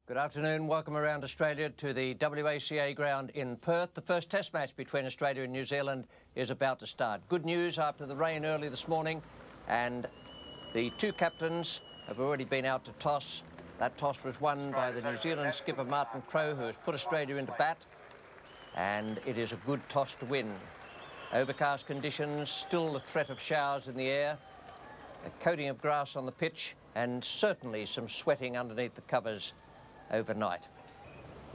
Good afternoon. Welcome around Australia to the WACA ground in Perth. The first test match between Australia and New Zealand is about to start. Good news after the rain early this morning, and the two captains have already been out to toss. That toss was won by the New Zealand skipper Martin Crowe, who has put Australia into bat, and it is a good toss to win. Overcast conditions, still the threat of showers in the air, a coating of grass on the pitch, and certainly some sweating underneath the covers overnight.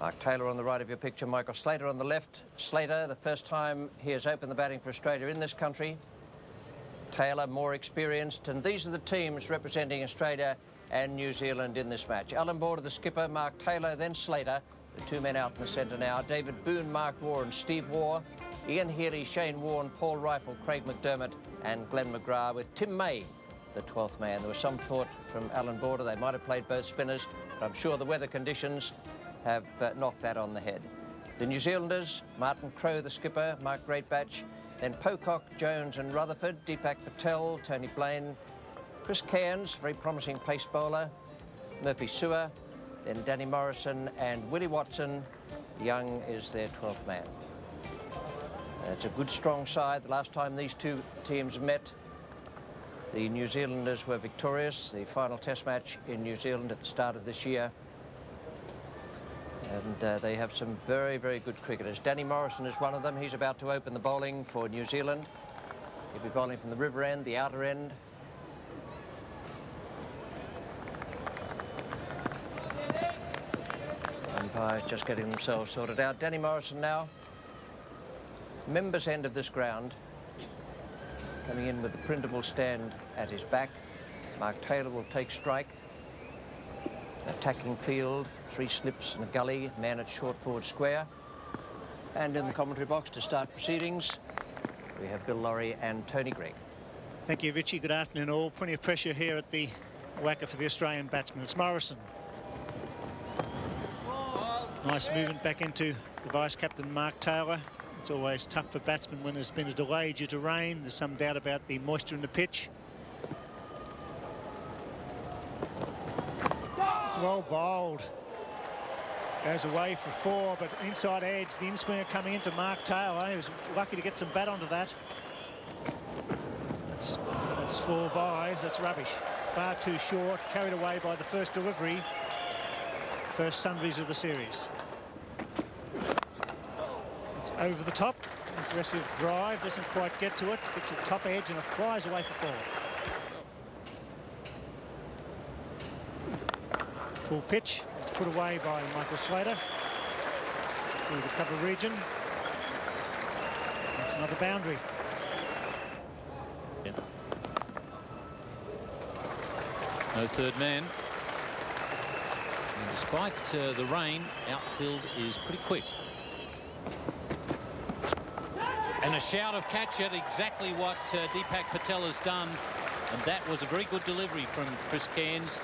Mark Taylor on the right of your picture, Michael Slater on the left. Slater, the first time he has opened the batting for Australia in this country. Taylor, more experienced, and these are the teams representing Australia and New Zealand in this match. Alan Border, the skipper, Mark Taylor, then Slater, the two men out in the centre now. David Boone, Mark Waugh and Steve Waugh. Ian Healy, Shane Warne, Paul Rifle, Craig McDermott and Glenn McGrath, with Tim May the 12th man. There was some thought from Alan Border they might have played both spinners, but I'm sure the weather conditions have knocked that on the head. The New Zealanders, Martin Crowe, the skipper, Mark Greatbatch, then Pocock, Jones and Rutherford, Deepak Patel, Tony Blaine, Chris Cairns, very promising pace bowler, Murphy Sewer, then Danny Morrison and Willie Watson. Young is their 12th man. It's a good, strong side. The last time these two teams met, the New Zealanders were victorious, the final test match in New Zealand at the start of this year. And they have some very, very good cricketers. Danny Morrison is one of them. He's about to open the bowling for New Zealand. He'll be bowling from the river end, the outer end. Umpires just getting themselves sorted out. Danny Morrison now, members' end of this ground, coming in with the Prindiville stand at his back. Mark Taylor will take strike. Attacking field, 3 slips and a gully, man at short forward square. And in the commentary box to start proceedings, we have Bill Laurie and Tony Gregg. Thank you, Richie. Good afternoon all. Plenty of pressure here at the WACA for the Australian batsman. It's Morrison. Nice movement back into the vice-captain Mark Taylor. It's always tough for batsmen when there's been a delay due to rain. There's some doubt about the moisture in the pitch. It's well bowled. Goes away for 4, but inside edge, the in-swinger coming into Mark Taylor. He was lucky to get some bat onto that. That's 4 byes. That's rubbish. Far too short. Carried away by the first delivery. First sundries of the series. It's over the top. Aggressive drive, doesn't quite get to it. Gets the top edge and it flies away for 4. Full pitch. It's put away by Michael Slater through the cover region. That's another boundary. Yeah. No third man. And despite the rain, outfield is pretty quick. And a shout of catch it, exactly what Deepak Patel has done. And that was a very good delivery from Chris Cairns.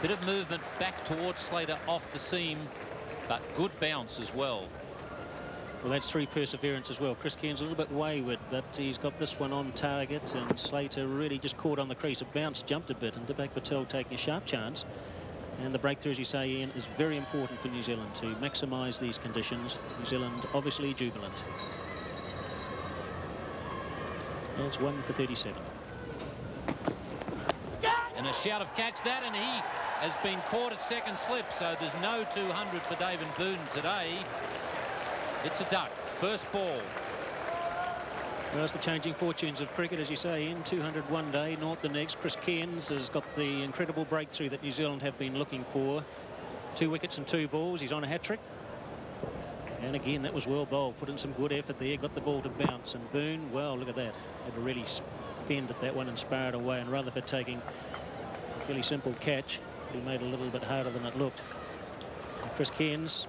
Bit of movement back towards Slater off the seam, but good bounce as well. Well, that's 3 perseverance as well. Chris Cairns a little bit wayward, but he's got this one on target, and Slater really just caught on the crease. It bounced, jumped a bit, and Deepak Patel taking a sharp chance. And the breakthrough, as you say, Ian, is very important for New Zealand to maximise these conditions. New Zealand obviously jubilant. And it's 1 for 37. And a shout of catch that, and he has been caught at second slip, so there's no 200 for David Boone today. It's a duck. First ball. Well, it's the changing fortunes of cricket, as you say, in 200 one day, not the next. Chris Cairns has got the incredible breakthrough that New Zealand have been looking for. 2 wickets and 2 balls. He's on a hat-trick. And again, that was well bowled. Put in some good effort there. Got the ball to bounce. And Boone, well, look at that. Had to really fend at that one and spar it away. And Rutherford taking a fairly simple catch. He made it a little bit harder than it looked. And Chris Cairns,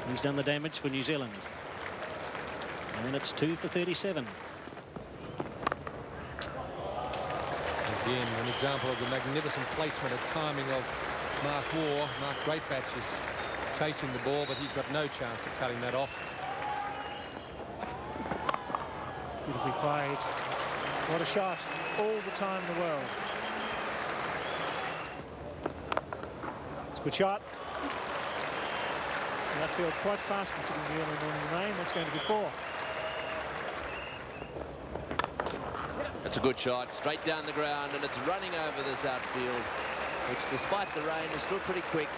he's done the damage for New Zealand. And it's 2 for 37. Again, an example of the magnificent placement and timing of Mark Waugh. Mark Greatbatch is chasing the ball, but he's got no chance of cutting that off. Beautifully played. What a shot. All the time in the world. It's a good shot. That field quite fast considering the early morning rain. That's going to be 4. It's a good shot, straight down the ground, and it's running over this outfield, which despite the rain is still pretty quick.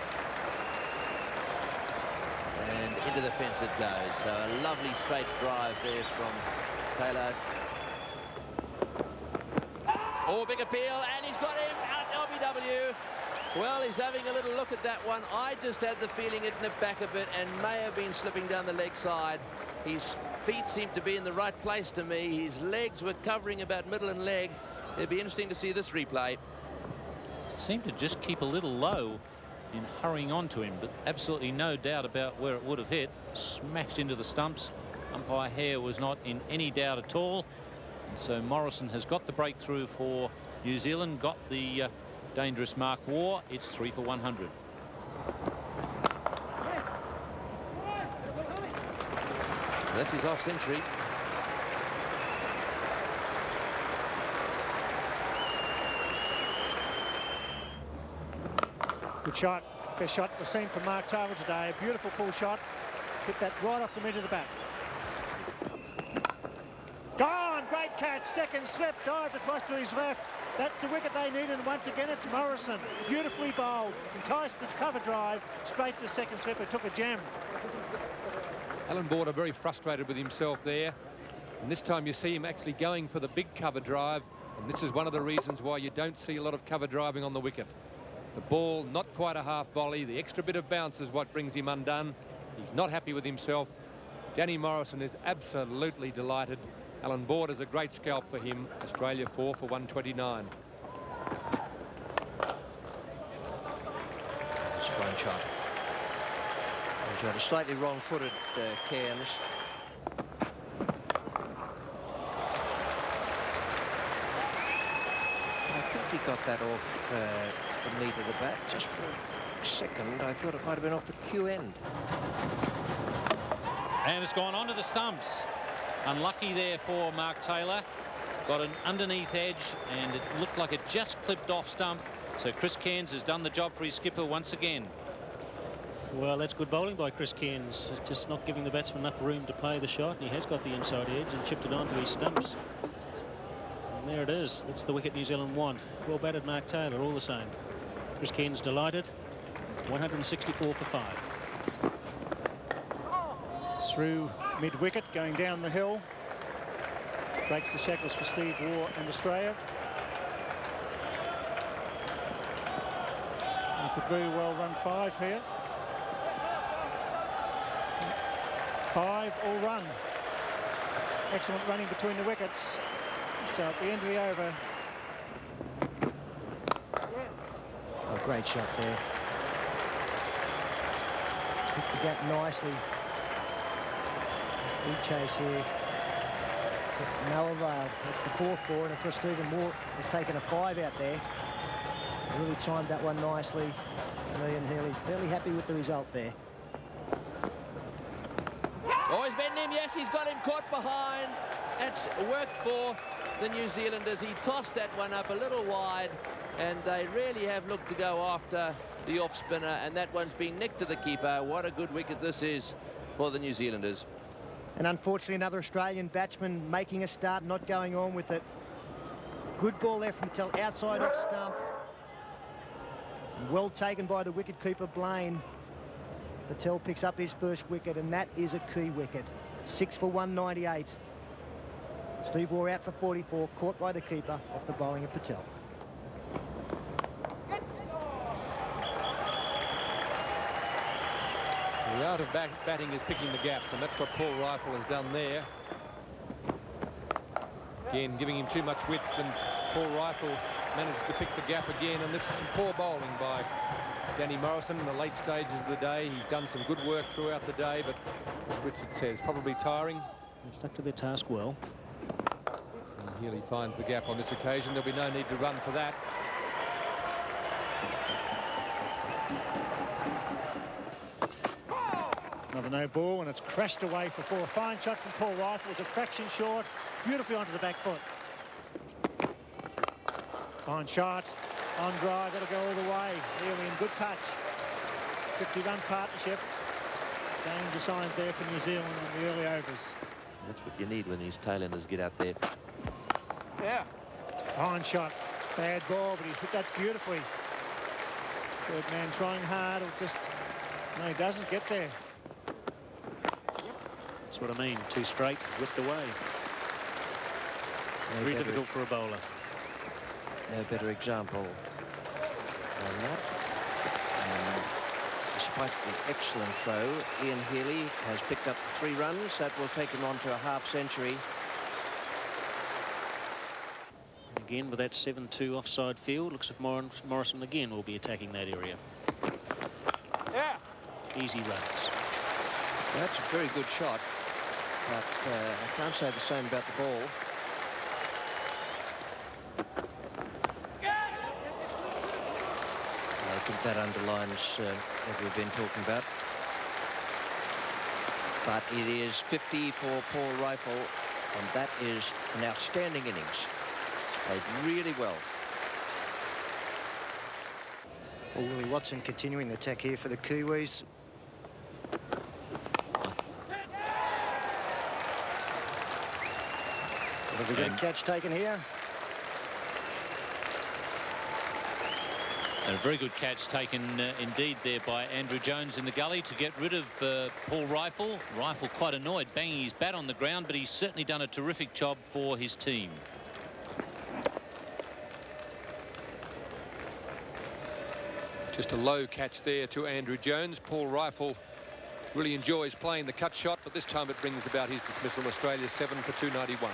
And into the fence it goes. So a lovely straight drive there from Taylor. Oh, big appeal, and he's got him out LBW. Well, he's having a little look at that one. I just had the feeling it nipped back a bit and may have been slipping down the leg side. His feet seemed to be in the right place to me. His legs were covering about middle and leg. It'd be interesting to see this replay. Seemed to just keep a little low in hurrying on to him, but absolutely no doubt about where it would have hit. Smashed into the stumps. Umpire Hare was not in any doubt at all. And so Morrison has got the breakthrough for New Zealand, got the dangerous Mark Waugh. It's 3 for 100. That's his half century. Good shot. Best shot we've seen from Mark Taylor today. A beautiful pull shot. Hit that right off the mid of the bat. Gone! Great catch. Second slip. Dived across to his left. That's the wicket they need, and once again it's Morrison. Beautifully bowled. Enticed the cover drive. Straight to second slip. It took a gem. Alan Border very frustrated with himself there. And this time you see him actually going for the big cover drive. And this is one of the reasons why you don't see a lot of cover driving on the wicket. The ball, not quite a half volley. The extra bit of bounce is what brings him undone. He's not happy with himself. Danny Morrison is absolutely delighted. Alan Border's a great scalp for him. Australia 4 for 129. It's a fine shot. He's got a slightly wrong-footed Cairns. I think he got that off the meat of the bat just for a second. I thought it might have been off the Q end. And it's gone onto the stumps. Unlucky there for Mark Taylor. Got an underneath edge, and it looked like it just clipped off stump. So Chris Cairns has done the job for his skipper once again. Well, that's good bowling by Chris Cairns. Just not giving the batsman enough room to play the shot. He has got the inside edge and chipped it onto his stumps. And there it is. That's the wicket New Zealand want. Well batted Mark Taylor, all the same. Chris Cairns delighted. 164 for 5. Through mid-wicket, going down the hill. Breaks the shackles for Steve Waugh and Australia. He could very well run 5 here. 5 all run. Excellent running between the wickets. So at the end of the over. Oh, great shot there. Hit the gap nicely. Big chase here. To no avail. That's the 4th ball, and of course Stephen Waugh has taken a 5 out there. Really timed that one nicely. And Ian Healy fairly happy with the result there. Oh, he's beaten him. Yes, he's got him caught behind. It's worked for the New Zealanders. He tossed that one up a little wide, and they really have looked to go after the off spinner, and that one's been nicked to the keeper. What a good wicket this is for the New Zealanders. And unfortunately another Australian batsman making a start, not going on with it. Good ball there from Patel, outside off stump. Well taken by the wicket-keeper Blaine. Patel picks up his first wicket, and that is a key wicket. 6 for 198. Steve Waugh out for 44, caught by the keeper off the bowling of Patel. The art of batting is picking the gaps, and that's what Paul Rifle has done there. Again, giving him too much width, and Paul Rifle managed to pick the gap again, and this is some poor bowling by Danny Morrison in the late stages of the day. He's done some good work throughout the day, but as Richard says, probably tiring. They've stuck to their task well. And Healy finds the gap on this occasion. There'll be no need to run for that. Another no ball, and it's crashed away for 4. Fine shot from Paul Rifle. It was a fraction short. Beautifully onto the back foot. Fine shot. On drive. That'll go all the way. Really in good touch. 50-run partnership. danger signs there for New Zealand in the early overs. That's what you need when these tailenders get out there. Yeah. It's a fine shot. Bad ball, but he's hit that beautifully. Third man trying hard, or just... No, he doesn't get there. That's what I mean. Too straight, whipped away. Very difficult for a bowler. No better example than that. Despite the excellent throw, Ian Healy has picked up 3 runs. That will take him on to a half-century. Again, with that 7-2 offside field, looks like Morrison again will be attacking that area. Yeah. Easy runs. That's a very good shot, but I can't say the same about the ball. I think that underlines what we've been talking about. But it is 50 for Paul Rifle, and that is an outstanding innings. Played really well. Well, Willie Watson continuing the attack here for the Kiwis. Have we got a catch taken here? And a very good catch taken indeed there by Andrew Jones in the gully to get rid of Paul Rifle. Rifle quite annoyed, banging his bat on the ground, but he's certainly done a terrific job for his team. Just a low catch there to Andrew Jones. Paul Rifle really enjoys playing the cut shot, but this time it brings about his dismissal. Australia 7 for 291.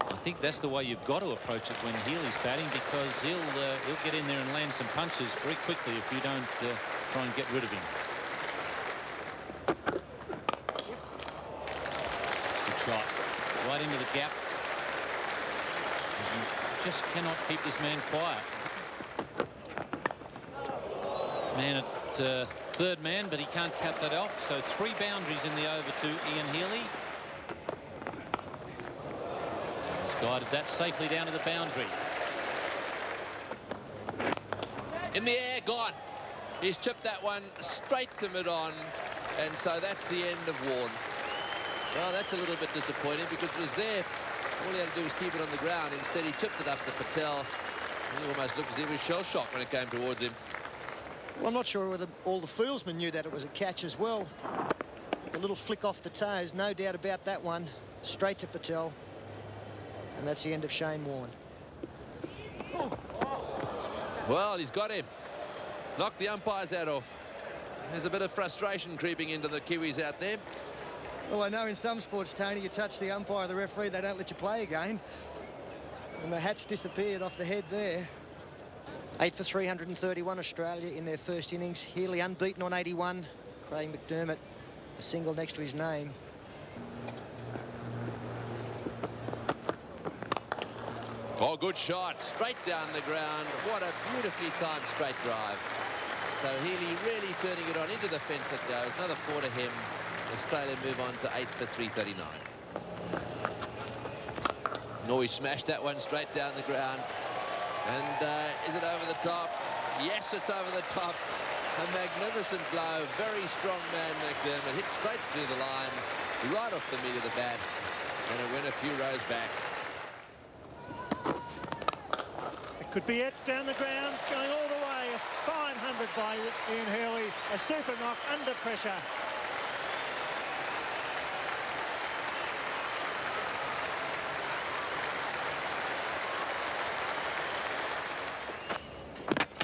I think that's the way you've got to approach it when Healy's batting, because he'll get in there and land some punches very quickly if you don't try and get rid of him. Good shot. Right into the gap. You just cannot keep this man quiet. Man at third man, but he can't cut that off. So 3 boundaries in the over to Ian Healy. Guided that safely down to the boundary. In the air, gone. He's chipped that one straight to mid-on, and so that's the end of Warne. Well, that's a little bit disappointing because it was there. All he had to do was keep it on the ground. Instead, he chipped it up to Patel. He almost looked as if he was shell-shocked when it came towards him. Well, I'm not sure whether all the fieldsmen knew that it was a catch as well. The little flick off the toes, no doubt about that one. Straight to Patel. And that's the end of Shane Warne. Well, he's got him. Knocked the umpire's hat off. There's a bit of frustration creeping into the Kiwis out there. Well, I know in some sports, Tony, you touch the umpire or the referee, they don't let you play again. And the hat's disappeared off the head there. 8 for 331 Australia in their first innings. Healy unbeaten on 81. Craig McDermott, a single next to his name. Oh, good shot. Straight down the ground. What a beautifully timed straight drive. So Healy really turning it on into the fence it goes. Another 4 to him. Australia move on to 8 for 339. Oh, he smashed that one straight down the ground. And is it over the top? Yes, it's over the top. A magnificent blow. Very strong man, McDermott. Hit straight through the line, right off the meat of the bat. And it went a few rows back. It could be Etz down the ground, going all the way. 500 by Ian Healy. A super knock under pressure.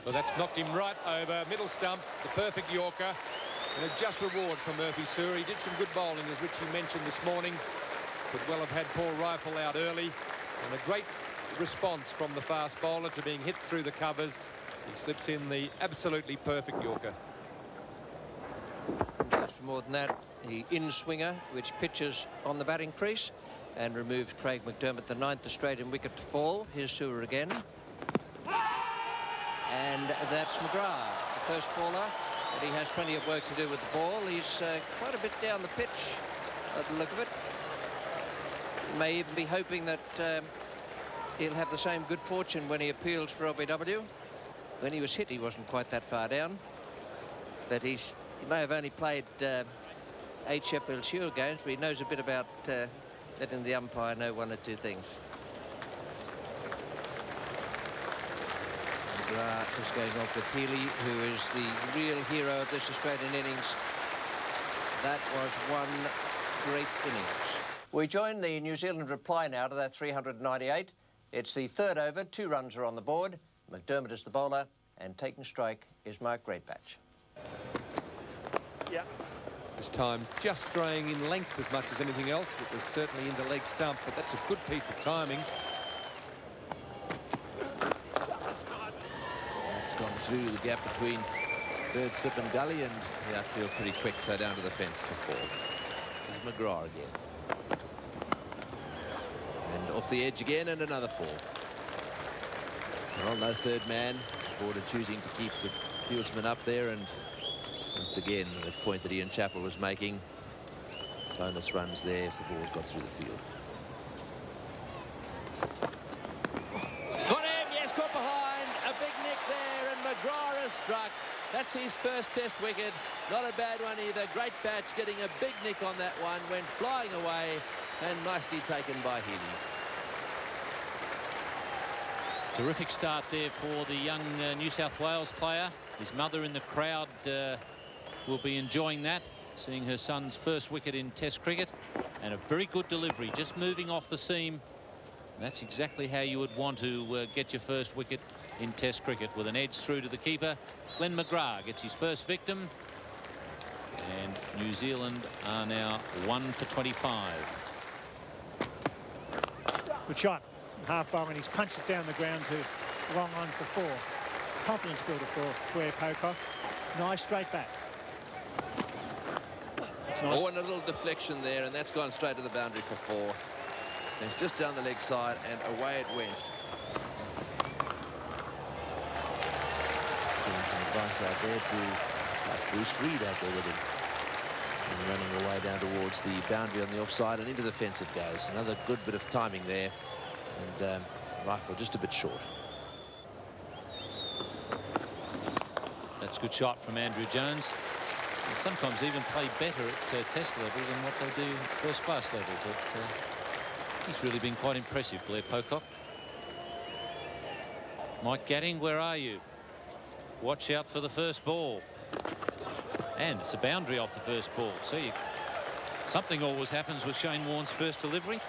Well, that's knocked him right over middle stump. The perfect Yorker. And a just reward for Murphy Suri. He did some good bowling, as Richie mentioned this morning. Could well have had Paul Rifle out early. And a great response from the fast bowler to being hit through the covers. He slips in the absolutely perfect Yorker. Goes for more than that. The in-swinger, which pitches on the batting crease and removes Craig McDermott, the 9th Australian wicket to fall. Here's Sewer again. And that's McGrath, the first bowler. But he has plenty of work to do with the ball. He's quite a bit down the pitch at the look of it. May even be hoping that he'll have the same good fortune when he appeals for LBW. When he was hit, he wasn't quite that far down. But he's He may have only played 8 Sheffield Shield games, but he knows a bit about letting the umpire know 1 or 2 things. McGrath is going off with Healy, who is the real hero of this Australian innings. That was 1 great innings. We join the New Zealand reply now to that 398. It's the 3rd over, 2 runs are on the board. McDermott is the bowler, and taking strike is Mark Greatbatch. Yeah. This time just straying in length as much as anything else. It was certainly into leg stump, but that's a good piece of timing. That's gone through the gap between 3rd slip and gully, and the outfield pretty quick, so down to the fence for 4. This is McGrath again. And off the edge again, and another 4. Well, no 3rd man. Border choosing to keep the fieldsman up there, and once again, the point that Ian Chappell was making. Bonus runs there if the ball's got through the field. Got him, yes, caught behind. A big nick there, and McGrath has struck. That's his first Test wicket. Not a bad one either. Greatbatch getting a big nick on that one. Went flying away, and nicely taken by Healy. Terrific start there for the young New South Wales player. His mother in the crowd will be enjoying that, seeing her son's first wicket in Test cricket, and a very good delivery, just moving off the seam. That's exactly how you would want to get your first wicket in Test cricket, with an edge through to the keeper. Glenn McGrath gets his first victim, and New Zealand are now 1 for 25. Good shot. Half fire, and he's punched it down the ground to long on for 4. Confidence builder for Square Pocock. Nice straight back. That's nice. Oh, and a little deflection there, and that's gone straight to the boundary for 4. And it's just down the leg side, and away it went. Giving some advice out there to Bruce Reid out there with him. And running away down towards the boundary on the offside, and into the fence it goes. Another good bit of timing there. And rifle just a bit short. That's a good shot from Andrew Jones. And sometimes even play better at Test level than what they do at first class level. But he's really been quite impressive, Blair Pocock. Mike Gatting, where are you? Watch out for the first ball. And it's a boundary off the first ball. See, something always happens with Shane Warne's first delivery.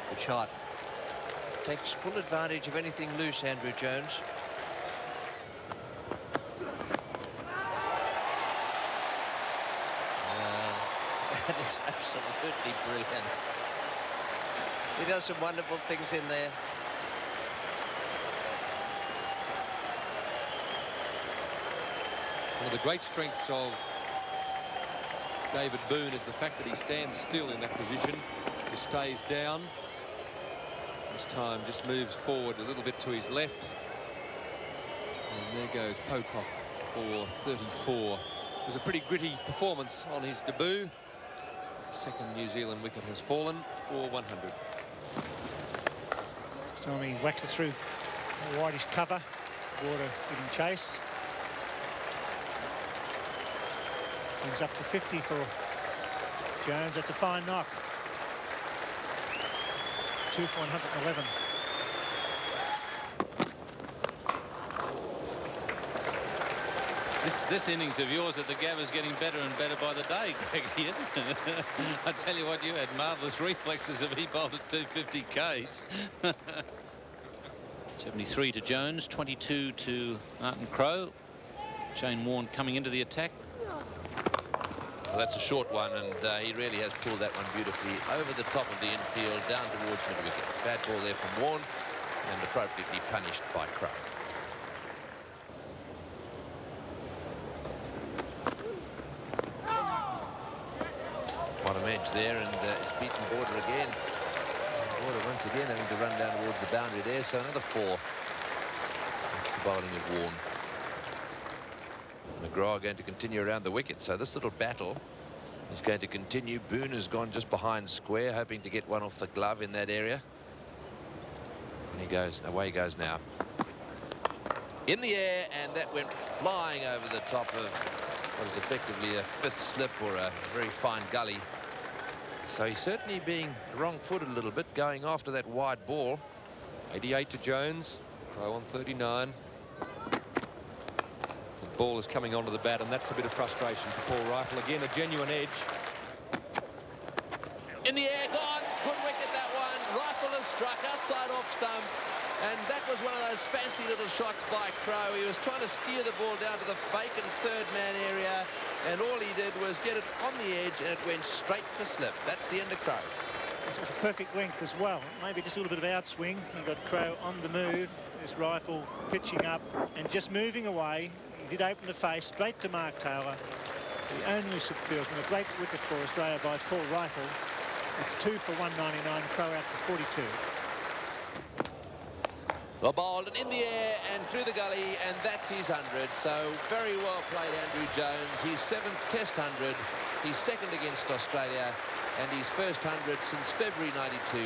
Good shot. Takes full advantage of anything loose, Andrew Jones. That is absolutely brilliant. He does some wonderful things in there. One of the great strengths of David Boone is the fact that he stands still in that position, just stays down. This time just moves forward a little bit to his left. And there goes Pocock for 34. It was a pretty gritty performance on his debut. Second New Zealand wicket has fallen for 100. This time he whacks it through a whitish cover. Water giving chase. Brings up to 50 for Jones. That's a fine knock. 2 for 111. This innings of yours at the Gabba is getting better and better by the day, Greggy, isn't it? I tell you what, you had marvellous reflexes if he bowled at 250 Ks. 73 to Jones, 22 to Martin Crowe. Shane Warne coming into the attack. Well, that's a short one, and he really has pulled that one beautifully over the top of the infield, down towards mid-wicket. Bad ball there from Warne, and appropriately punished by Crowe. Bottom edge there, and it's beaten Border again. Border once again having to run down towards the boundary there, so another 4. That's the bowling of Warne. McGrath going to continue around the wicket, so this little battle is going to continue. Boone has gone just behind square, hoping to get one off the glove in that area. And he goes, away he goes now. in the air, and that went flying over the top of what is effectively a fifth slip or a very fine gully. So he's certainly being wrong-footed a little bit, going after that wide ball. 88 to Jones. Crow on 39. The ball is coming onto the bat, and that's a bit of frustration for Paul Rifle. Again, a genuine edge. In the air, gone. Good wicket, that one. Rifle has struck outside off stump. And that was one of those fancy little shots by Crow. He was trying to steer the ball down to the vacant third-man area, and all he did was get it on the edge, and it went straight to slip. That's the end of Crow. This was a perfect length as well. Maybe just a little bit of outswing. You got Crow on the move. This Rifle pitching up and just moving away. He did open the face straight to Mark Taylor. The only slip fieldsman. A great wicket for Australia by Paul Rifle. It's 2 for 199. Crow out for 42. The ball and in the air and through the gully, and that's his 100. So very well played, Andrew Jones. His 7th Test 100. He's second against Australia, and his first 100 since February '92.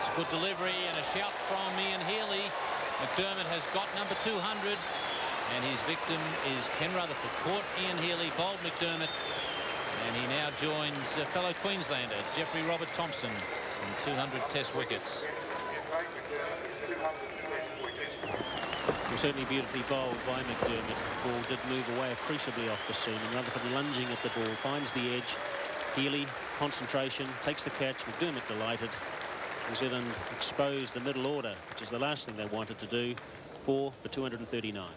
It's a good delivery and a shout from Ian Healy. McDermott has got number 200, and his victim is Ken Rutherford. Caught Ian Healy, bowled McDermott, and he now joins fellow Queenslander Jeffrey Robert Thompson on 200 Test wickets. Certainly beautifully bowled by McDermott. The ball did move away appreciably off the seam, and Rutherford lunging at the ball, finds the edge. Healy, concentration, takes the catch. McDermott delighted. New Zealand exposed the middle order, which is the last thing they wanted to do. 4 for 239.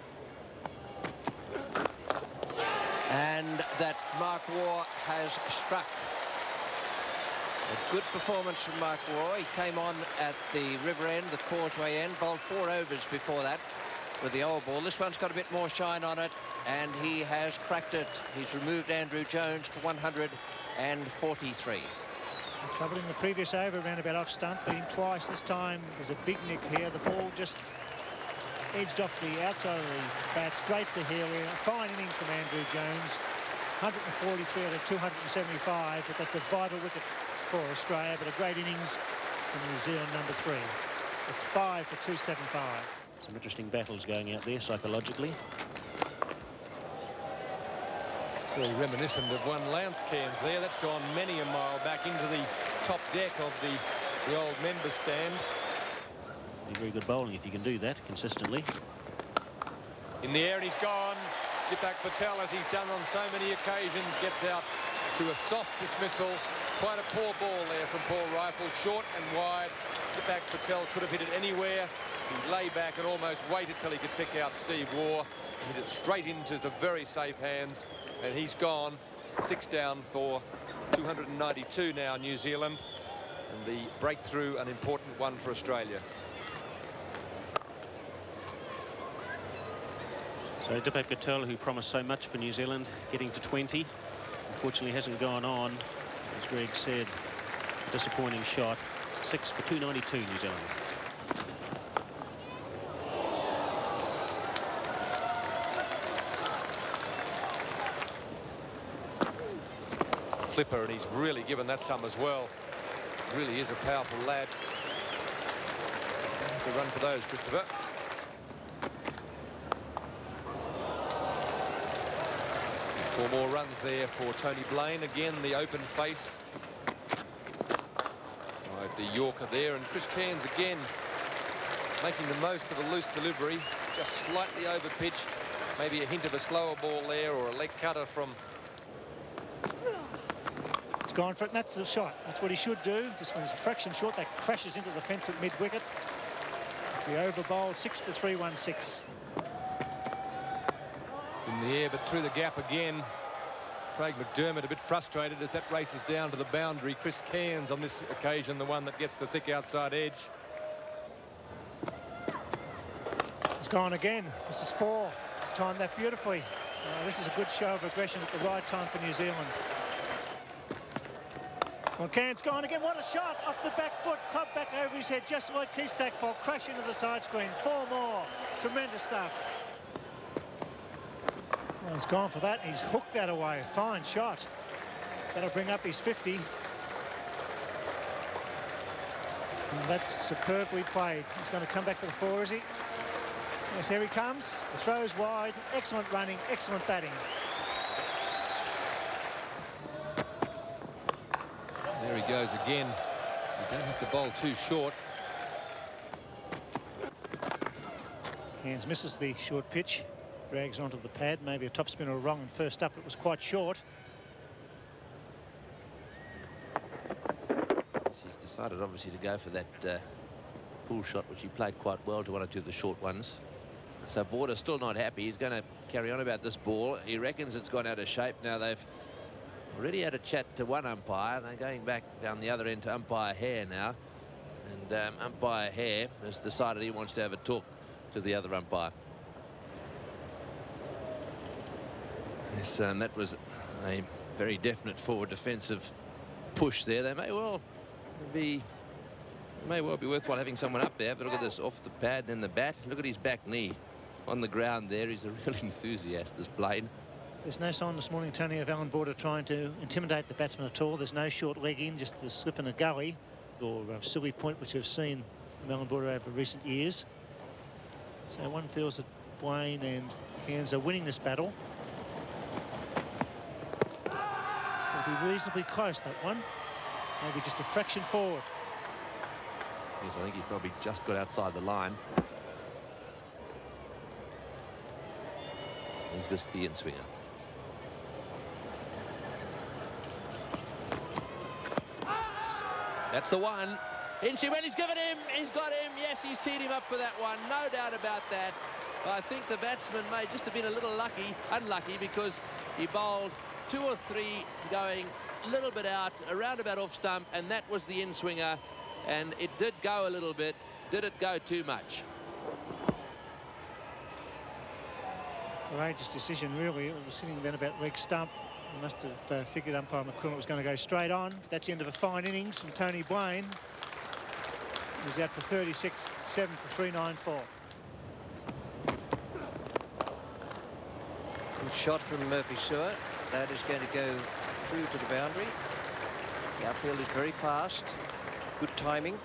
And that Mark Waugh has struck. A good performance from Mark Waugh. He came on at the river end, the causeway end, bowled 4 overs before that with the old ball. This one's got a bit more shine on it, and he has cracked it. He's removed Andrew Jones for 143. Trouble in the previous over, ran about off stump, beat him twice. This time there's a big nick here. The ball just edged off the outside of the bat straight to Healy. A fine innings from Andrew Jones. 143 out of 275, but that's a vital wicket for Australia, but a great innings from New Zealand number 3. It's 5 for 275. Some interesting battles going out there psychologically. Very reminiscent of one Lance Cairns there. That's gone many a mile back into the top deck of the old member stand. Very good bowling if you can do that consistently. In the air, and he's gone. Deepak Patel, as he's done on so many occasions, gets out to a soft dismissal. Quite a poor ball there from Paul Rifle, short and wide. Deepak Patel could have hit it anywhere. He lay back and almost waited till he could pick out Steve Waugh. Hit it straight into the very safe hands, and he's gone. 6 down for 292 now, New Zealand. And the breakthrough, an important one for Australia. So Deepak Patel, who promised so much for New Zealand, getting to 20. Unfortunately hasn't gone on. As Greg said, disappointing shot. 6 for 292, New Zealand. Flipper, and he's really given that some as well. Really is a powerful lad. Have to run for those, Christopher. Four more runs there for Tony Blaine. Again, the open face. Tried the Yorker there, and Chris Cairns again making the most of a loose delivery. Just slightly over-pitched. Maybe a hint of a slower ball there, or a leg cutter from... He's gone for it, and that's the shot. That's what he should do. Just when it's a fraction short, that crashes into the fence at mid-wicket. It's the over bowl, 6 for 316. In the air, but through the gap again. Craig McDermott a bit frustrated as that races down to the boundary. Chris Cairns on this occasion the one that gets the thick outside edge. It's gone again. This is 4. It's timed that beautifully. This is a good show of aggression at the right time for New Zealand. Well, Cairns gone again. What a shot off the back foot. Club back over his head, just like Keith Stackpole. Crash into the side screen. 4 more. Tremendous stuff. Well, he's gone for that. He's hooked that away. Fine shot. That'll bring up his 50. And that's superbly played. He's going to come back for the 4, is he? Yes, here he comes. The throw's wide. Excellent running, excellent batting. There he goes again. You don't have to bowl too short. Cairns misses the short pitch. Drags onto the pad. Maybe a top spinner wrong, and first up it was quite short. He's decided obviously to go for that pull shot, which he played quite well to one or two of the short ones. So Border's still not happy. He's going to carry on about this ball. He reckons it's gone out of shape. Now they've already had a chat to one umpire. They're going back down the other end to umpire Hare now. And umpire Hare has decided he wants to have a talk to the other umpire. Yes, that was a very definite forward defensive push there. They may well be worthwhile having someone up there. But look at this, off the pad and the bat. Look at his back knee on the ground there. He's a real enthusiast, this Blaine. There's no sign this morning, Tony, of Alan Border trying to intimidate the batsman at all. There's no short leg in, just the slip in a gully or silly point, which we've seen from Alan Border over recent years. So one feels that Blaine and Cairns are winning this battle. It's going to be reasonably close, that one. Maybe just a fraction forward. Yes, I think he probably just got outside the line. Is this the in-swinger? That's the one. In-swing, he's given him. He's got him. Yes, he's teed him up for that one. No doubt about that. I think the batsman may just have been a little unlucky, because he bowled 2 or 3 going a little bit out, around about off stump, and that was the in-swinger. And it did go a little bit. Did it go too much? Courageous decision, really. It was sitting around about leg stump. He must have figured umpire McQuillan was going to go straight on. That's the end of a fine innings from Tony Blaine. He's out for 36, 7 for 394. Good shot from Murphy Sewer. That is going to go through to the boundary. The outfield is very fast. Good timing.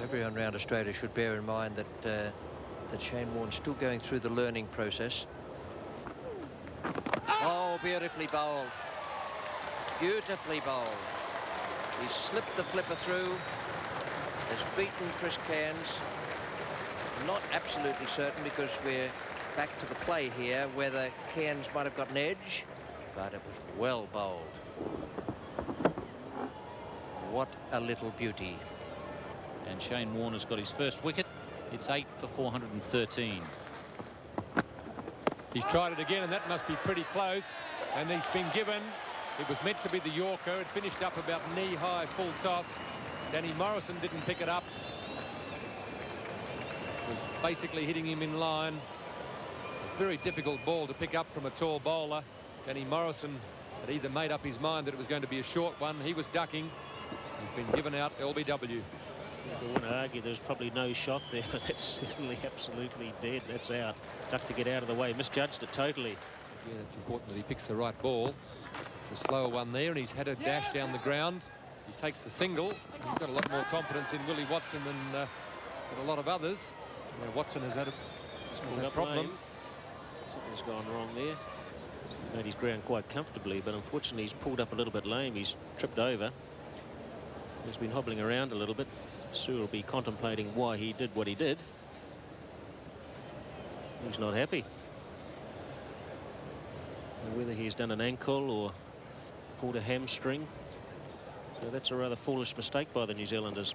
Everyone around Australia should bear in mind that Shane Warne's still going through the learning process. Oh, beautifully bowled. Beautifully bowled. He slipped the flipper through. Has beaten Chris Cairns. Not absolutely certain, because we're back to the play here, whether Cairns might have got an edge, but it was well bowled. What a little beauty. And Shane Warne has got his first wicket. It's 8 for 413. He's tried it again, and that must be pretty close. And he's been given. It was meant to be the Yorker. It finished up about knee-high full toss. Danny Morrison didn't pick it up. It was basically hitting him in line. A very difficult ball to pick up from a tall bowler. Danny Morrison had either made up his mind that it was going to be a short one. He was ducking. He's been given out LBW. I want to argue there's probably no shot there, but that's certainly absolutely dead. That's out. Duck to get out of the way. Misjudged it totally. Again, it's important that he picks the right ball. It's a slower one there, and he's had a dash down the ground. He takes the single. He's got a lot more confidence in Willie Watson than a lot of others. Watson has had a problem. Something's gone wrong there. He's made his ground quite comfortably, but unfortunately he's pulled up a little bit lame. He's tripped over. He's been hobbling around a little bit. Sue will be contemplating why he did what he did. He's not happy. Whether he's done an ankle or pulled a hamstring. So that's a rather foolish mistake by the New Zealanders.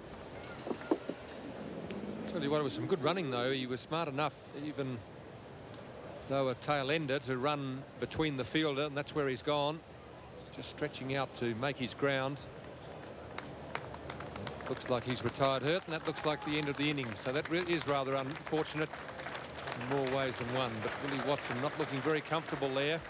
Tell you what, it was some good running, though. He was smart enough, even though a tail ender, to run between the fielder, and that's where he's gone. Just stretching out to make his ground. Looks like he's retired hurt, and that looks like the end of the innings. So that is rather unfortunate in more ways than one. But Willie Watson not looking very comfortable there.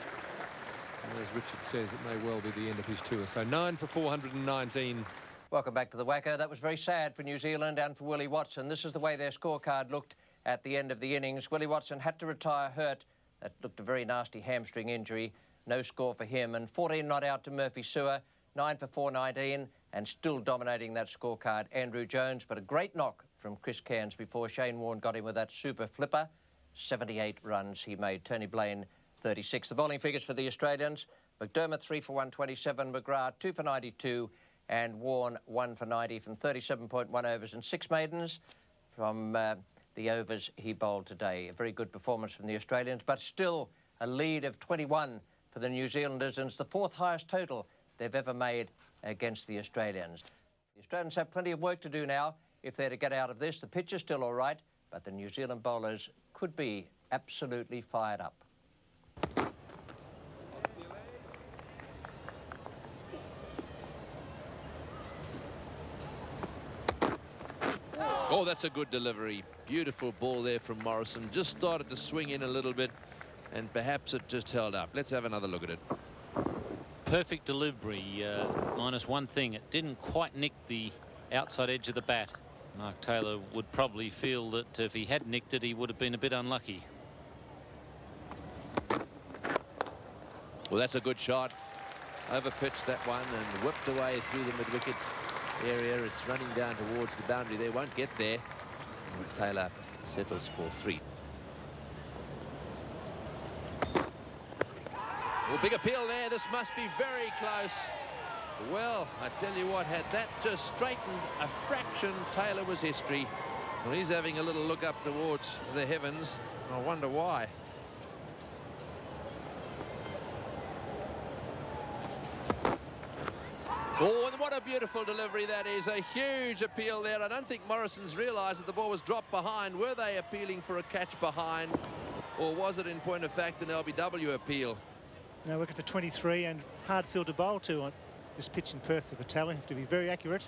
And as Richard says, it may well be the end of his tour. So 9 for 419. Welcome back to the WACA. That was very sad for New Zealand and for Willie Watson. This is the way their scorecard looked at the end of the innings. Willie Watson had to retire hurt. That looked a very nasty hamstring injury. No score for him. And 14 not out to Murphy Sewer. 9 for 419. and still dominating that scorecard, Andrew Jones, but a great knock from Chris Cairns before Shane Warne got him with that super flipper. 78 runs he made. Tony Blaine, 36. The bowling figures for the Australians: McDermott, 3 for 127, McGrath, 2 for 92, and Warne, 1 for 90 from 37.1 overs and 6 maidens from the overs he bowled today. A very good performance from the Australians, but still a lead of 21 for the New Zealanders, and it's the 4th highest total they've ever made against the Australians. The Australians have plenty of work to do now if they're to get out of this. The pitch is still all right, but the New Zealand bowlers could be absolutely fired up. Oh, that's a good delivery. Beautiful ball there from Morrison. Just started to swing in a little bit, and perhaps it just held up. Let's have another look at it. Perfect delivery, minus one thing. It didn't quite nick the outside edge of the bat. Mark Taylor would probably feel that if he had nicked it, he would have been a bit unlucky. Well, that's a good shot. Overpitched that one and whipped away through the mid-wicket area. It's running down towards the boundary. They won't get there. And Taylor settles for 3. Well, big appeal there. This must be very close. Well, I tell you what, had that just straightened a fraction, Taylor was history. Well, he's having a little look up towards the heavens. I wonder why. Oh, and what a beautiful delivery that is. A huge appeal there. I don't think Morrison's realised that the ball was dropped behind. Were they appealing for a catch behind? Or was it, in point of fact, an LBW appeal? No wicket for 23, and hard field to bowl to on this pitch in Perth for Patel. Have to be very accurate.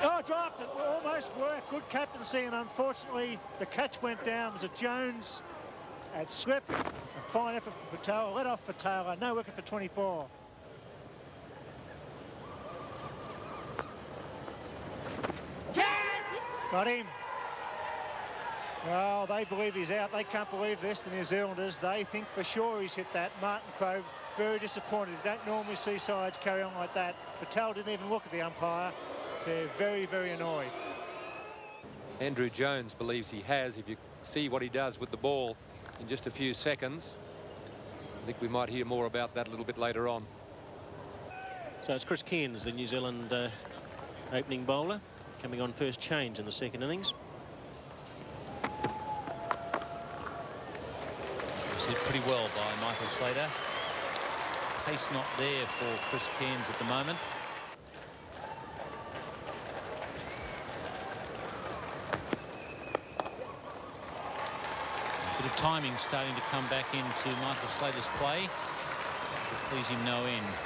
Oh, dropped it. Almost worked. Good captaincy, and unfortunately the catch went down. Was it Jones? It slipped. A fine effort for Patel. Let off for Taylor. No wicket for 24. Got him. Well, they believe he's out. They can't believe this, the New Zealanders. They think for sure he's hit that. Martin Crowe, very disappointed. You don't normally see sides carry on like that. Patel didn't even look at the umpire. They're very, very annoyed. Andrew Jones believes he has. If you see what he does with the ball in just a few seconds, I think we might hear more about that a little bit later on. So it's Chris Cairns, the New Zealand opening bowler, coming on first change in the second innings. Hit pretty well by Michael Slater. Pace not there for Chris Cairns at the moment. A bit of timing starting to come back into Michael Slater's play. It'll please him no end.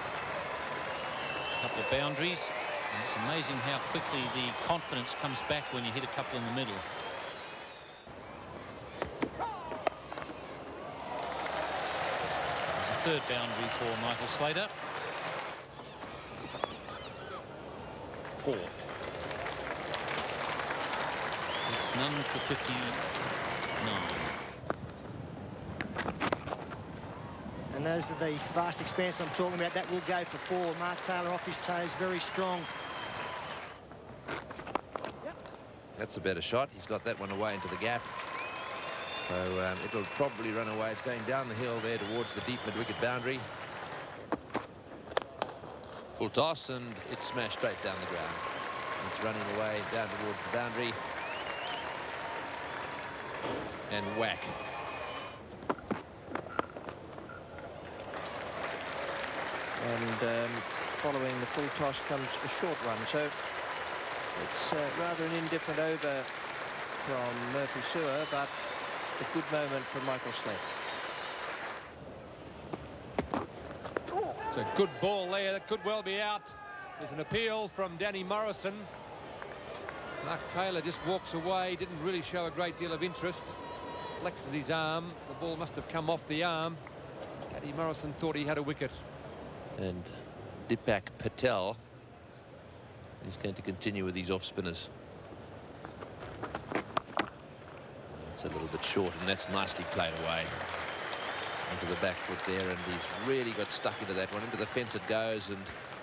A couple of boundaries. And it's amazing how quickly the confidence comes back when you hit a couple in the middle. Third boundary for Michael Slater. 4. It's none for 59. And those are the vast expanse I'm talking about. That will go for 4. Mark Taylor off his toes, very strong. That's a better shot. He's got that one away into the gap. So it'll probably run away. It's going down the hill there towards the deep mid-wicket boundary. Full toss, and it's smashed straight down the ground. It's running away down towards the boundary. And whack. And following the full toss comes a short one. So it's rather an indifferent over from Murphy Sewer, but a good moment for Michael Slater. It's a good ball there. That could well be out. There's an appeal from Danny Morrison. Mark Taylor just walks away. Didn't really show a great deal of interest. Flexes his arm. The ball must have come off the arm. Danny Morrison thought he had a wicket. And Deepak Patel is going to continue with these off-spinners. It's a little bit short, and that's nicely played away into the back foot there, and he's really got stuck into that one. Into the fence it goes, and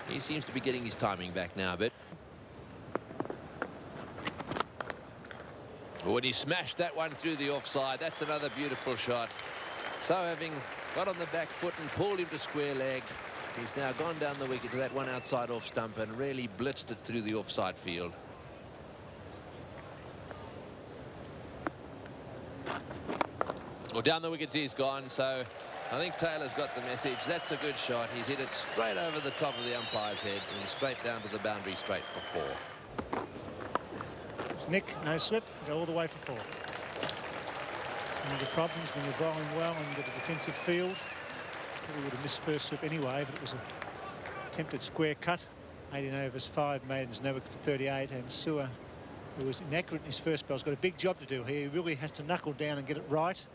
He seems to be getting his timing back now a bit. Oh, and he smashed that one through the offside. That's another beautiful shot. So having got on the back foot and pulled him to square leg, he's now gone down the wicket to that one outside off stump and really blitzed it through the offside field. Well, down the wickets he's gone, so I think Taylor's got the message. That's a good shot. He's hit it straight over the top of the umpire's head and straight down to the boundary straight for 4. It's Nick, no slip, go all the way for 4. One of the problems when you're bowling well and you've got a defensive field, probably would have missed first slip anyway, but it was a attempted square cut. 18 overs, 5 maidens, no wicket for 38, and Sewer, who was inaccurate in his first spell, has got a big job to do here. He really has to knuckle down and get it right.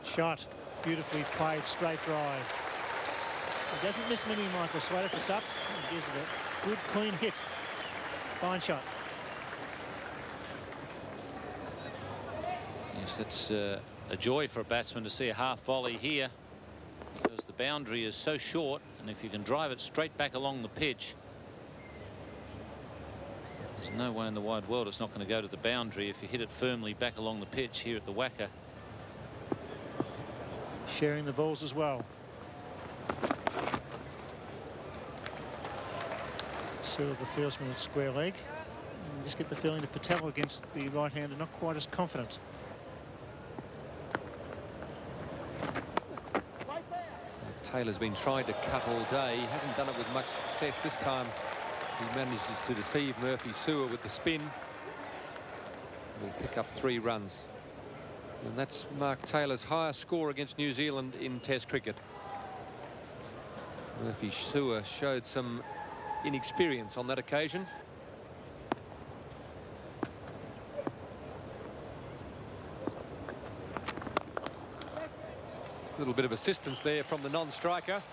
Shot, beautifully played, straight drive. He doesn't miss many, Michael Slater. If it's up, he gives it a good, clean hit. Fine shot. Yes, that's a joy for a batsman to see a half volley here, because the boundary is so short, and if you can drive it straight back along the pitch, there's no way in the wide world it's not going to go to the boundary if you hit it firmly back along the pitch here at the WACA. Sharing the balls as well. So the fieldsman at square leg. You just get the feeling that Patel against the right-hander not quite as confident. Taylor's been trying to cut all day. He hasn't done it with much success this time. He manages to deceive Murphy Sewer with the spin. He'll pick up 3 runs. And that's Mark Taylor's highest score against New Zealand in Test cricket. Murphy Sewer showed some inexperience on that occasion. A little bit of assistance there from the non-striker.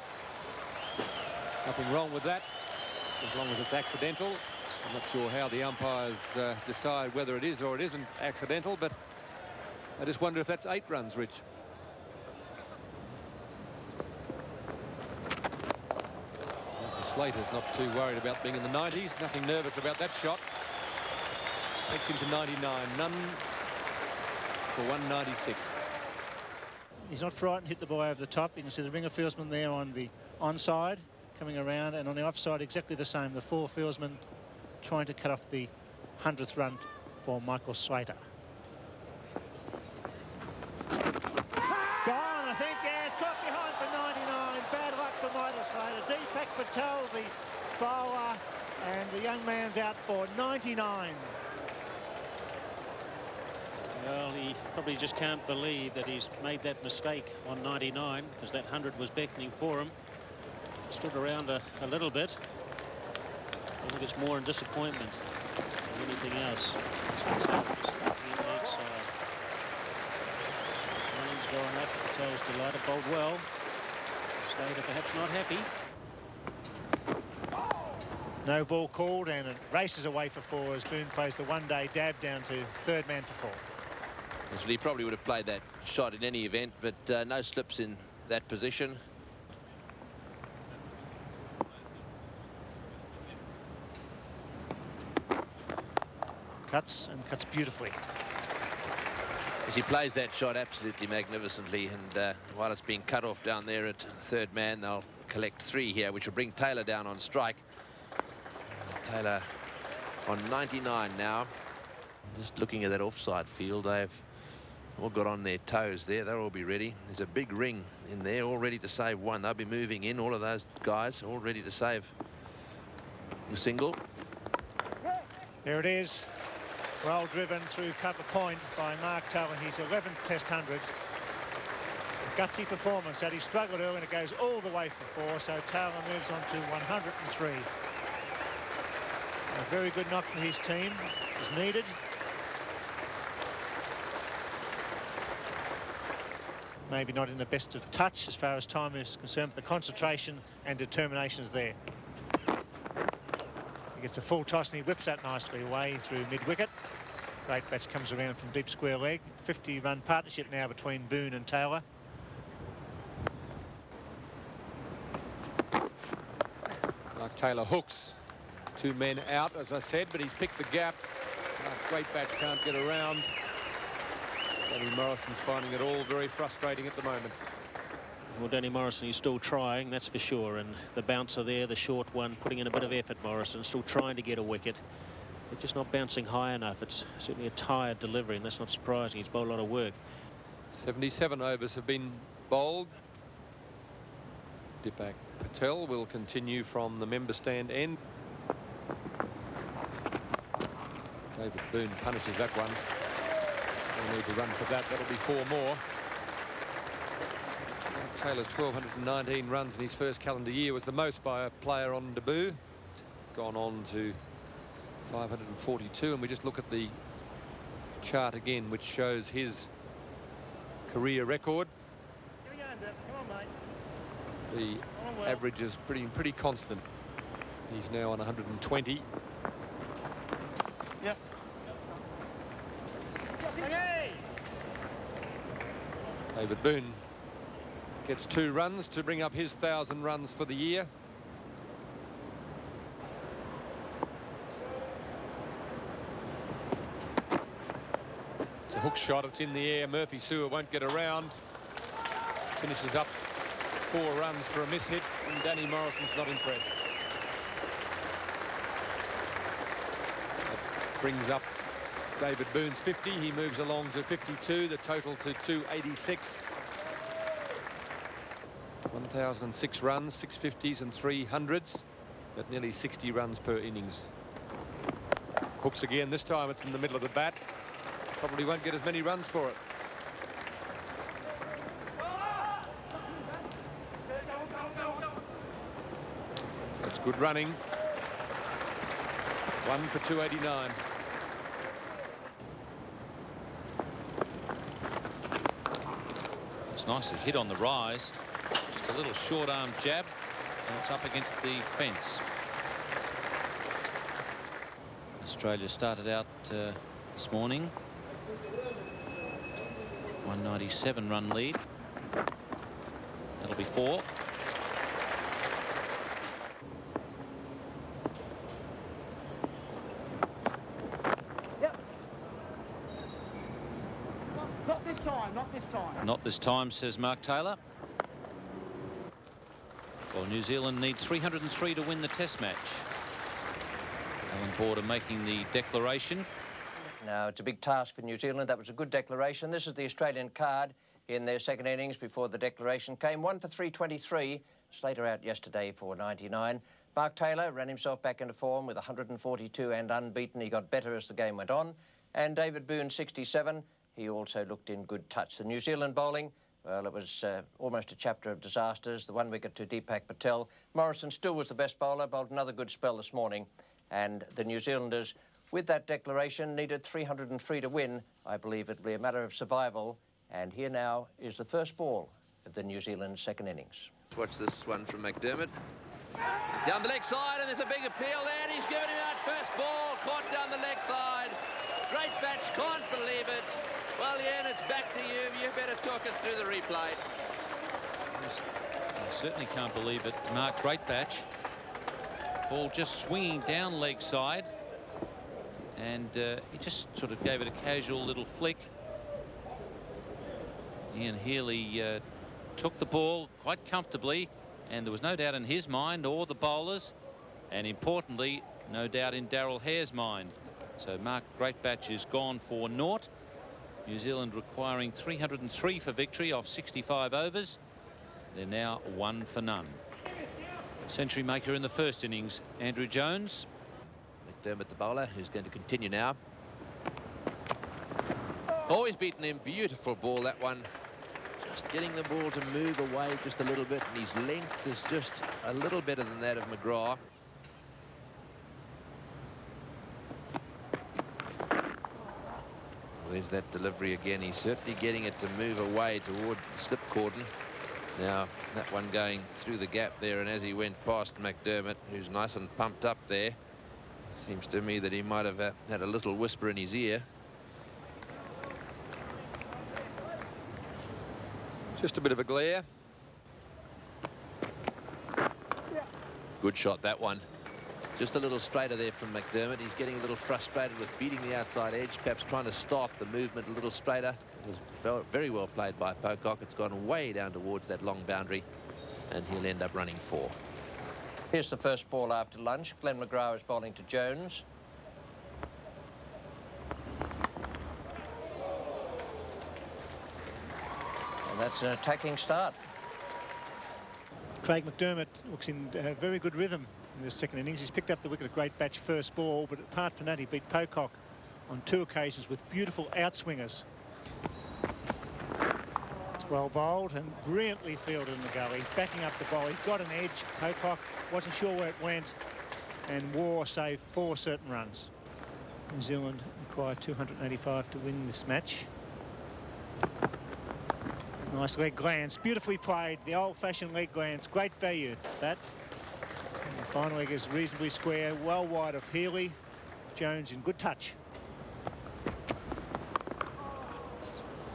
Nothing wrong with that, as long as it's accidental. I'm not sure how the umpires decide whether it is or it isn't accidental, but I just wonder if that's 8 runs, Rich. Slater's not too worried about being in the 90s. Nothing nervous about that shot. Takes him to 99. None for 196. He's not frightened, hit the ball over the top. You can see the ringer fieldsman there on the onside coming around, and on the offside exactly the same. The 4 fieldsmen trying to cut off the 100th run for Michael Slater. Gone, I think, yes, caught behind for 99. Bad luck for Michael Slater. Deepak Patel, the bowler, and the young man's out for 99. Well, he probably just can't believe that he's made that mistake on 99, because that 100 was beckoning for him. Stood around a little bit. I think it's more in disappointment than anything else. Runs going up. Patel's delighted, bowled well. Slater perhaps not happy. No ball called, and it races away for 4 as Boone plays the one-day dab down to 3rd man for 4. He probably would have played that shot in any event, but no slips in that position. Cuts, and cuts beautifully. As he plays that shot absolutely magnificently, and while it's being cut off down there at 3rd man, they'll collect 3 here, which will bring Taylor down on strike. Taylor on 99 now. Just looking at that offside field, they've all got on their toes there. They'll all be ready. There's a big ring in there, all ready to save 1. They'll be moving in, all of those guys, all ready to save the single. There it is. Well driven through cover point by Mark Taylor. His 11th Test 100. A gutsy performance that he struggled early, and it goes all the way for 4. So Taylor moves on to 103. A very good knock for his team is needed. Maybe not in the best of touch as far as time is concerned, but the concentration and determination is there. He gets a full toss and he whips that nicely away through mid-wicket. Great batch comes around from deep square leg. 50-run partnership now between Boone and Taylor. Mark Taylor hooks. 2 men out, as I said, but he's picked the gap. Great bats can't get around. Danny Morrison's finding it all very frustrating at the moment. Well, Danny Morrison is still trying, that's for sure. And the bouncer there, the short one, putting in a bit of effort. Morrison still trying to get a wicket. But just not bouncing high enough. It's certainly a tired delivery, and that's not surprising. He's bowled a lot of work. 77 overs have been bowled. Deepak Patel will continue from the member stand end. David Boone punishes that one. No need to run for that. That'll be 4 more. Taylor's 1,219 runs in his first calendar year was the most by a player on debut. Gone on to 542, and we just look at the chart again, which shows his career record. The average is pretty constant. He's now on 120. Yep. David Boone gets 2 runs to bring up his 1,000 runs for the year. It's a hook shot. It's in the air. Murphy Sewer won't get around. Finishes up 4 runs for a miss hit, and Danny Morrison's not impressed. That brings up David Boone's 50. He moves along to 52, the total to 286. 1,006 runs, 650s and 300s, but nearly 60 runs per innings. Hooks again. This time it's in the middle of the bat. Probably won't get as many runs for it. That's good running. 1 for 289. It's nicely hit on the rise. Just a little short arm jab, and it's up against the fence. Australia started out this morning. 197 run lead. That'll be 4. Not this time, not this time. Not this time, says Mark Taylor. Well, New Zealand need 303 to win the Test match. Alan Border making the declaration. Now, it's a big task for New Zealand. That was a good declaration. This is the Australian card in their second innings before the declaration came. 1 for 323. Slater out yesterday for 99. Mark Taylor ran himself back into form with 142 and unbeaten. He got better as the game went on. And David Boone, 67. He also looked in good touch. The New Zealand bowling, well, it was almost a chapter of disasters. The 1 wicket to Deepak Patel. Morrison still was the best bowler, bowled another good spell this morning. And the New Zealanders, with that declaration, needed 303 to win. I believe it'll be a matter of survival. And here now is the first ball of the New Zealand second innings. Watch this one from McDermott. Down the leg side, and there's a big appeal there, and he's given him out first ball, caught down the leg side. Great batch, can't believe it. Well, Ian, it's back to you. You better talk us through the replay. Yes, I certainly can't believe it. Mark, great batch. Ball just swinging down leg side. And he just sort of gave it a casual little flick. Ian Healy took the ball quite comfortably, and there was no doubt in his mind or the bowlers, and importantly, no doubt in Daryl Hare's mind. So Mark Greatbatch is gone for naught. New Zealand requiring 303 for victory off 65 overs. They're now 1 for none. Century maker in the first innings, Andrew Jones. McDermott, the bowler, who's going to continue now. Oh, he's beaten him. Beautiful ball, that one. Just getting the ball to move away just a little bit, and his length is just a little better than that of McGrath. There's that delivery again. He's certainly getting it to move away toward the slip cordon. Now, that one going through the gap there, and as he went past McDermott, who's nice and pumped up there, seems to me that he might have had a little whisper in his ear. Just a bit of a glare. Good shot, that one. Just a little straighter there from McDermott. He's getting a little frustrated with beating the outside edge, perhaps trying to start the movement a little straighter. It was very well played by Pocock. It's gone way down towards that long boundary, and he'll end up running 4. Here's the first ball after lunch. Glenn McGrath is bowling to Jones. And that's an attacking start. Craig McDermott looks in very good rhythm in this second innings. He's picked up the wicket at great batch first ball, but apart from that, he beat Pocock on 2 occasions with beautiful outswingers. It's well bowled and brilliantly fielded in the gully, backing up the ball. He got an edge. Pocock wasn't sure where it went, and Waugh saved 4 certain runs. New Zealand required 285 to win this match. Nice leg glance, beautifully played. The old-fashioned leg glance, great value. That. And the final leg is reasonably square, well wide of Healy. Jones in good touch.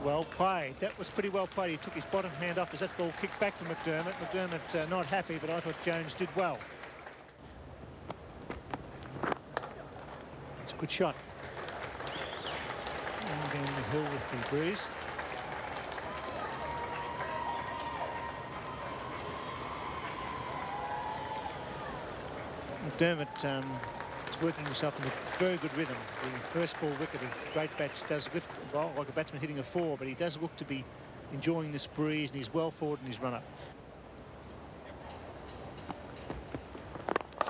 Well played. That was pretty well played. He took his bottom hand off as that ball kicked back from McDermott. McDermott not happy, but I thought Jones did well. It's a good shot. And again the hill with the breeze. McDermott is working himself in a very good rhythm. The first ball wicket of great batch does lift the ball like a batsman hitting a 4, but he does look to be enjoying this breeze, and he's well forward in his run-up.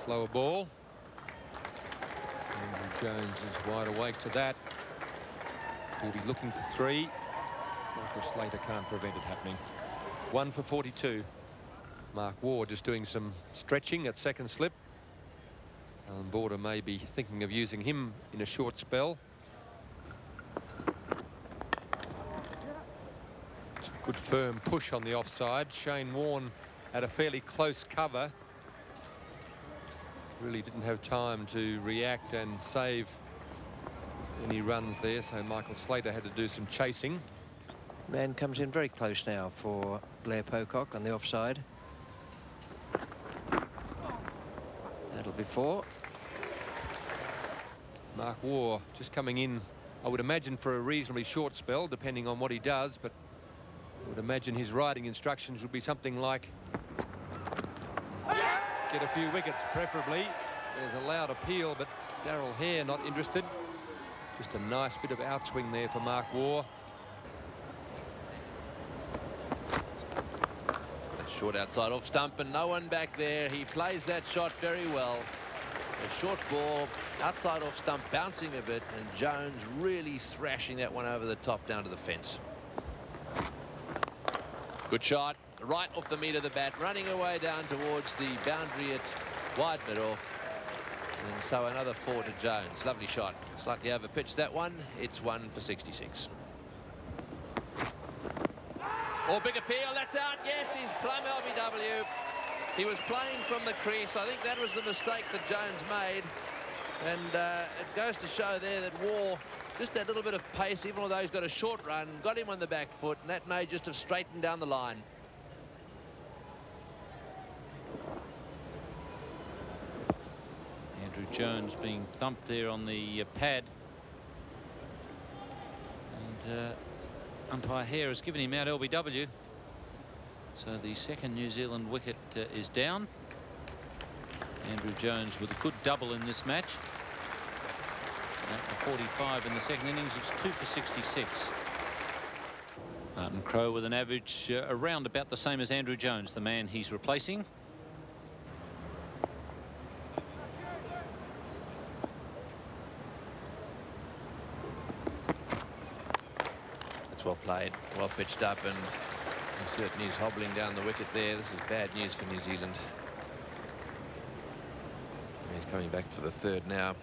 Slower ball. Andrew Jones is wide awake to that. He'll be looking for 3. Michael Slater can't prevent it happening. 1 for 42. Mark Waugh just doing some stretching at second slip. Alan Border may be thinking of using him in a short spell. It's a good firm push on the offside. Shane Warne had a fairly close cover. Really didn't have time to react and save any runs there, so Michael Slater had to do some chasing. Man comes in very close now for Blair Pocock on the offside. That'll be 4. Mark Waugh just coming in, I would imagine, for a reasonably short spell, depending on what he does, but I would imagine his riding instructions would be something like get a few wickets, preferably. There's a loud appeal, but Darryl Hare not interested. Just a nice bit of outswing there for Mark Waugh. Short outside off stump, and no one back there. He plays that shot very well. A short ball outside off stump, bouncing a bit, and Jones really thrashing that one over the top down to the fence. Good shot, right off the meat of the bat, running away down towards the boundary at wide mid-off. And so another 4 to Jones. Lovely shot. Slightly over pitched that one. It's 1 for 66. Oh, big appeal, that's out. Yes, he's plumb LBW. He was playing from the crease. I think that was the mistake that Jones made. And it goes to show there that Waugh just had a little bit of pace, even although he's got a short run, got him on the back foot, and that may just have straightened down the line. Andrew Jones being thumped there on the pad. And umpire Hare has given him out LBW. So the second New Zealand wicket is down. Andrew Jones with a good double in this match. And for 45 in the second innings, it's 2 for 66. Martin Crowe with an average around about the same as Andrew Jones, the man he's replacing. That's well played, well pitched up, and certainly he's hobbling down the wicket there. This is bad news for New Zealand. He's coming back for the 3rd now.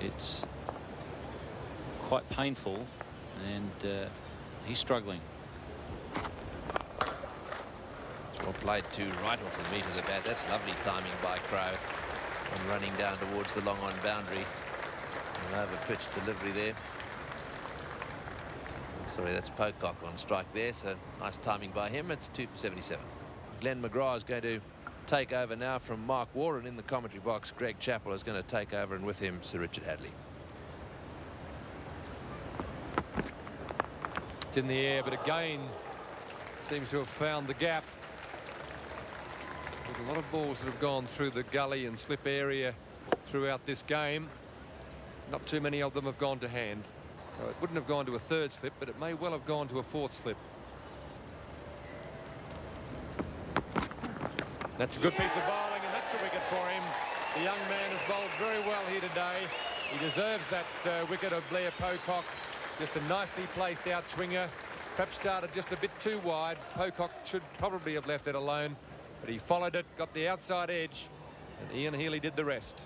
It's quite painful, and he's struggling. It's well played too, right off the meat of the bat. That's lovely timing by Crowe, and running down towards the long on boundary. An over-pitched delivery there. Sorry, that's Pocock on strike there, so nice timing by him. It's 2 for 77. Glenn McGrath is going to take over now from Mark Warren in the commentary box. Greg Chappell is going to take over, and with him Sir Richard Hadley. It's in the air, but again seems to have found the gap. There's a lot of balls that have gone through the gully and slip area throughout this game. Not too many of them have gone to hand. So it wouldn't have gone to a third slip, but it may well have gone to a fourth slip. That's a good piece of bowling, and that's a wicket for him. The young man has bowled very well here today. He deserves that wicket of Blair Pocock. Just a nicely placed out swinger. Perhaps started just a bit too wide. Pocock should probably have left it alone, but he followed it, got the outside edge, and Ian Healy did the rest.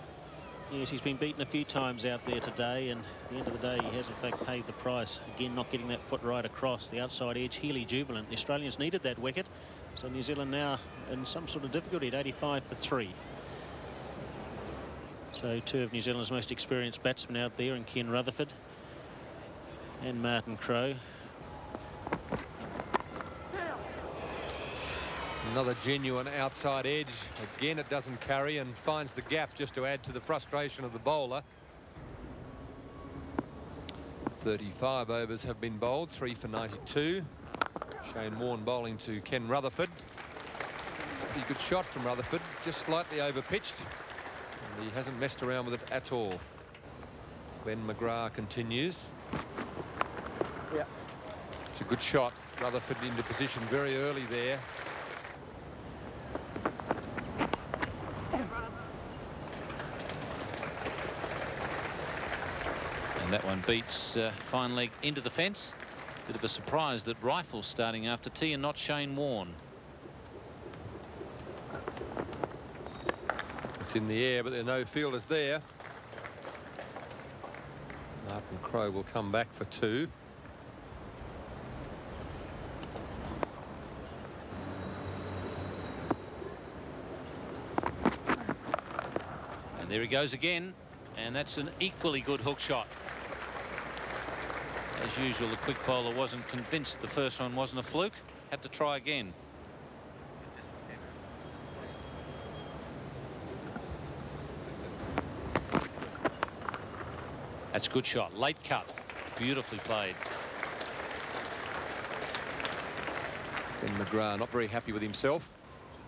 Yes, he's been beaten a few times out there today, and at the end of the day, he has in fact paid the price. Again, not getting that foot right across the outside edge. Healy jubilant. The Australians needed that wicket, so New Zealand now in some sort of difficulty at 85 for 3. So two of New Zealand's most experienced batsmen out there, and Ken Rutherford and Martin Crowe. Another genuine outside edge. Again, it doesn't carry and finds the gap just to add to the frustration of the bowler. 35 overs have been bowled, 3 for 92. Shane Warne bowling to Ken Rutherford. Pretty good shot from Rutherford, just slightly over-pitched. And he hasn't messed around with it at all. Glenn McGrath continues. Yeah. It's a good shot. Rutherford into position very early there. That one beats fine leg into the fence. Bit of a surprise that Rifle's starting after tea and not Shane Warne. It's in the air, but there are no fielders there. Martin Crowe will come back for 2. And there he goes again, and that's an equally good hook shot. As usual, the quick bowler wasn't convinced the first one wasn't a fluke. Had to try again. That's a good shot. Late cut. Beautifully played. Ben McGrath not very happy with himself.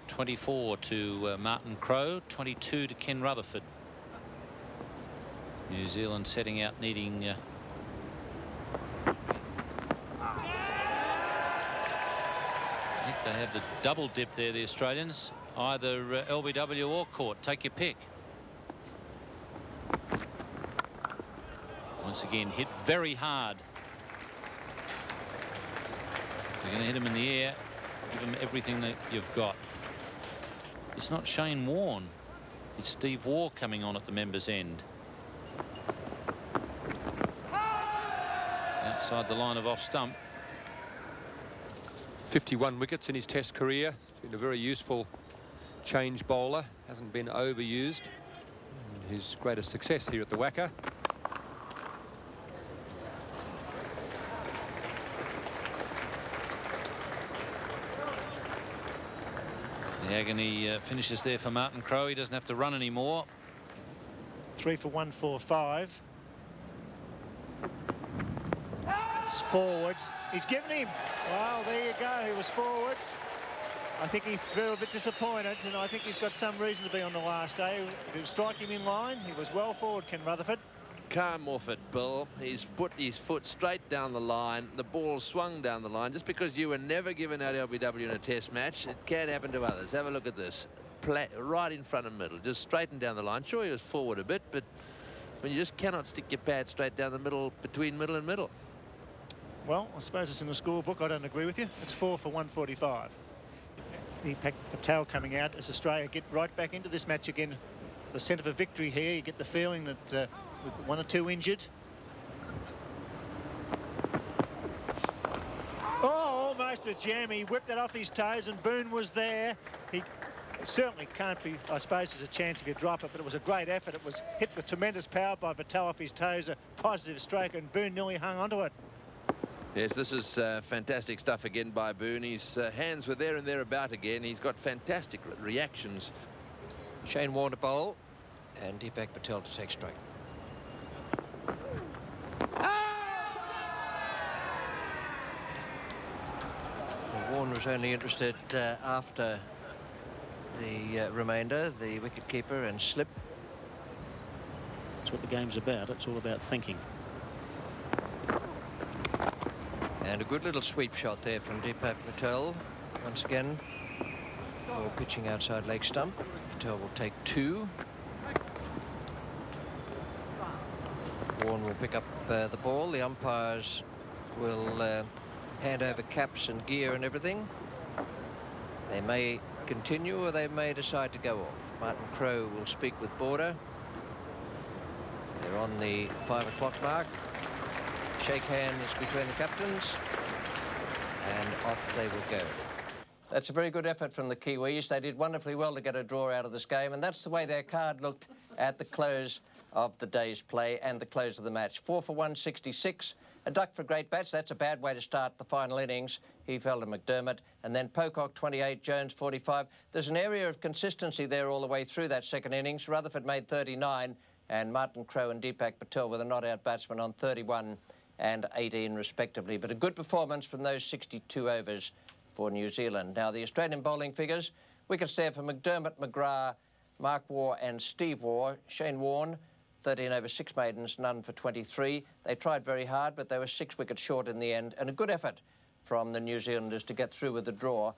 24 to Martin Crowe. 22 to Ken Rutherford. New Zealand setting out needing... I think they had to double dip there, the Australians. Either LBW or court. Take your pick. Once again, hit very hard. If you're going to hit him in the air, give him everything that you've got. It's not Shane Warne. It's Steve Waugh coming on at the members' end. Outside the line of off stump. 51 wickets in his Test career. He's been a very useful change bowler. Hasn't been overused. And his greatest success here at the WACA. The agony finishes there for Martin Crowe. He doesn't have to run anymore. 3 for 145. It's forward. He's given him. Well, there you go. He was forward. I think he's a little bit disappointed, and I think he's got some reason to be on the last day. He'll strike him in line. He was well forward, Ken Rutherford. Calm off it, Bill. He's put his foot straight down the line. The ball swung down the line. Just because you were never given out LBW in a Test match, it can happen to others. Have a look at this. Right in front of middle. Just straighten down the line. Sure, he was forward a bit, but when you just cannot stick your pad straight down the middle, between middle and middle. Well, I suppose it's in the scorebook. I don't agree with you. It's 4 for 145. Deepak Patel coming out as Australia get right back into this match again. The centre for victory here. You get the feeling that with 1 or 2 injured. Oh, almost a jam. He whipped that off his toes, and Boone was there. He certainly can't be, I suppose there's a chance he could drop it, but it was a great effort. It was hit with tremendous power by Patel off his toes, a positive stroke, and Boone nearly hung onto it. Yes, this is fantastic stuff again by Boone. His hands were there and thereabout again. He's got fantastic reactions. Shane Warne to bowl and Deepak Patel to take strike. Warne was only interested after the remainder, the wicketkeeper and slip. That's what the game's about. It's all about thinking. And a good little sweep shot there from Deepak Patel. Once again, for pitching outside leg stump. Patel will take 2. Warne will pick up the ball. The umpires will hand over caps and gear and everything. They may continue or they may decide to go off. Martin Crowe will speak with Border. They're on the 5 o'clock mark. Shake hands between the captains and off they will go. That's a very good effort from the Kiwis. They did wonderfully well to get a draw out of this game, and that's the way their card looked at the close of the day's play and the close of the match. 4 for 166, a duck for great bats. That's a bad way to start the final innings. He fell to McDermott, and then Pocock 28, Jones 45. There's an area of consistency there all the way through that second innings. Rutherford made 39, and Martin Crowe and Deepak Patel were the not-out batsmen on 31 and 18 respectively. But a good performance from those 62 overs for New Zealand. Now the Australian bowling figures: wickets there for McDermott, McGrath, Mark Waugh and Steve Waugh. Shane Warne 13 over 6 maidens, none for 23. They tried very hard, but they were 6 wickets short in the end, and a good effort from the New Zealanders to get through with the draw.